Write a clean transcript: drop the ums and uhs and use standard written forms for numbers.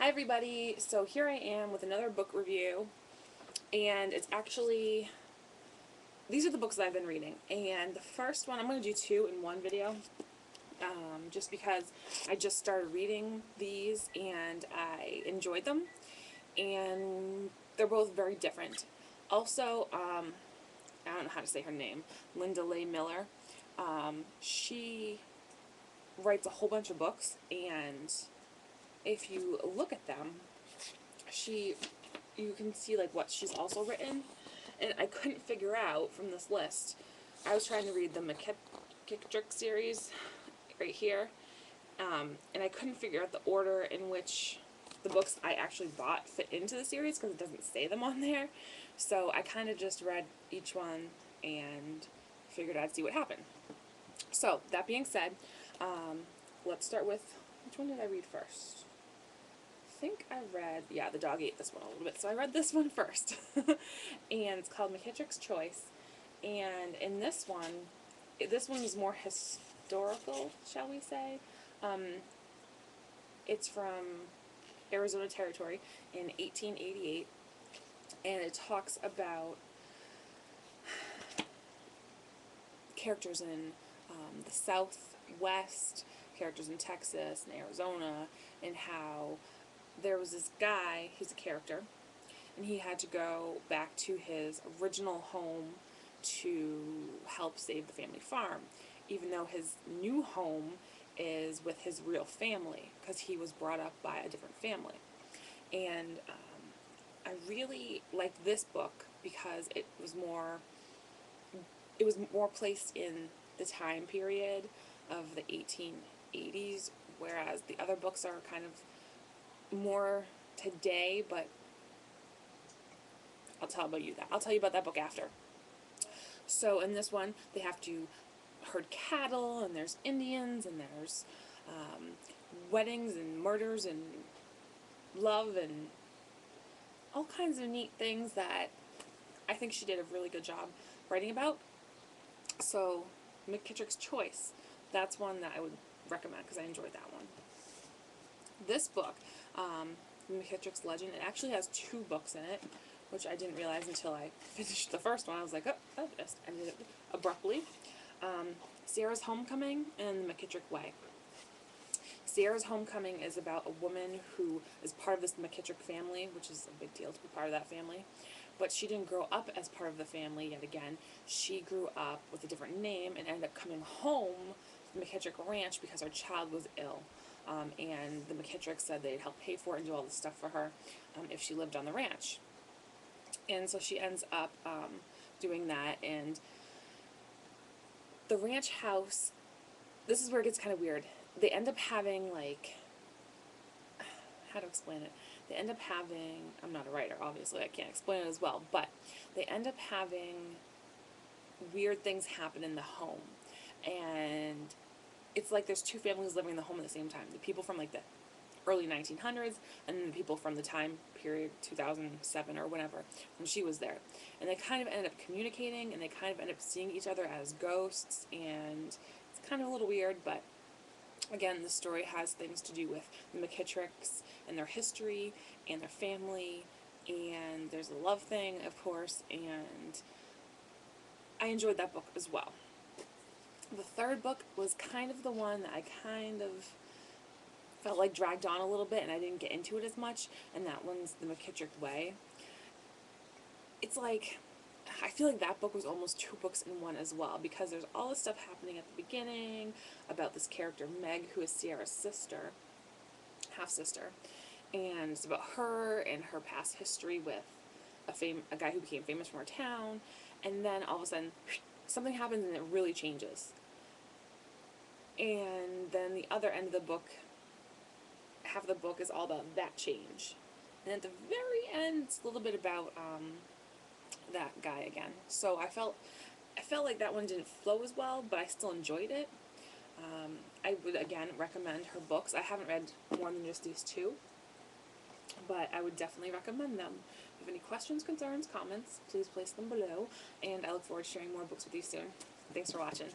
Hi everybody, so here I am with another book review, and it's actually, these are the books that I've been reading, and the first one, I'm going to do two in one video, just because I just started reading these and I enjoyed them, and they're both very different. Also, I don't know how to say her name, Linda Leigh Miller, she writes a whole bunch of books, and if you look at them, you can see like what she's also written, and I couldn't figure out from this list. I was trying to read the McKettrick series right here, and I couldn't figure out the order in which the books I actually bought fit into the series because it doesn't say them on there. So I kind of just read each one and figured I'd see what happened. So that being said, let's start with, which one did I read first? I think I read, yeah, the dog ate this one a little bit, so I read this one first. And it's called McKettrick's Choice. And in this one is more historical, shall we say. It's from Arizona Territory in 1888, and it talks about characters in the Southwest, characters in Texas and Arizona, and how there was this guy, he's a character, and he had to go back to his original home to help save the family farm, even though his new home is with his real family, because he was brought up by a different family. And I really liked this book because it was more placed in the time period of the 1880s, whereas the other books are kind of more today, but I'll tell you about that book after. So in this one, they have to herd cattle, and there's Indians, and there's weddings and murders and love and all kinds of neat things that I think she did a really good job writing about. So McKettrick's Choice, that's one that I would recommend because I enjoyed that one. This book, McKettrick's Legend, it actually has two books in it, which I didn't realize until I finished the first one. I was like, oh, that just ended it abruptly. Sierra's Homecoming and the McKettrick Way. Sierra's Homecoming is about a woman who is part of this McKettrick family, which is a big deal to be part of that family. But she didn't grow up as part of the family yet again. She grew up with a different name and ended up coming home to the McKettrick Ranch because her child was ill. And the McKettricks said they'd help pay for it and do all this stuff for her if she lived on the ranch. And so she ends up doing that, and the ranch house, this is where it gets kind of weird. They end up having, like, how to explain it? They end up having, I'm not a writer, obviously, I can't explain it as well, but they end up having weird things happen in the home. And it's like there's two families living in the home at the same time. The people from, like, the early 1900s, and then the people from the time period 2007 or whenever, when she was there. And they kind of ended up communicating, and they kind of ended up seeing each other as ghosts, and it's kind of a little weird, but again, the story has things to do with the McKettricks and their history and their family, and there's a love thing, of course, and I enjoyed that book as well. The third book was kind of the one that I kind of felt like dragged on a little bit, and I didn't get into it as much, and that one's the McKettrick Way. It's like, I feel like that book was almost two books in one as well, because there's all this stuff happening at the beginning about this character, Meg, who is Sierra's sister, half-sister, and it's about her and her past history with a guy who became famous from her town, and then all of a sudden, something happens and it really changes. And then the other end of the book, half of the book is all about that change. And at the very end, it's a little bit about that guy again. So I felt like that one didn't flow as well, but I still enjoyed it. I would, again, recommend her books. I haven't read more than just these two, but I would definitely recommend them. If you have any questions, concerns, comments, please place them below, and I look forward to sharing more books with you soon. Thanks for watching.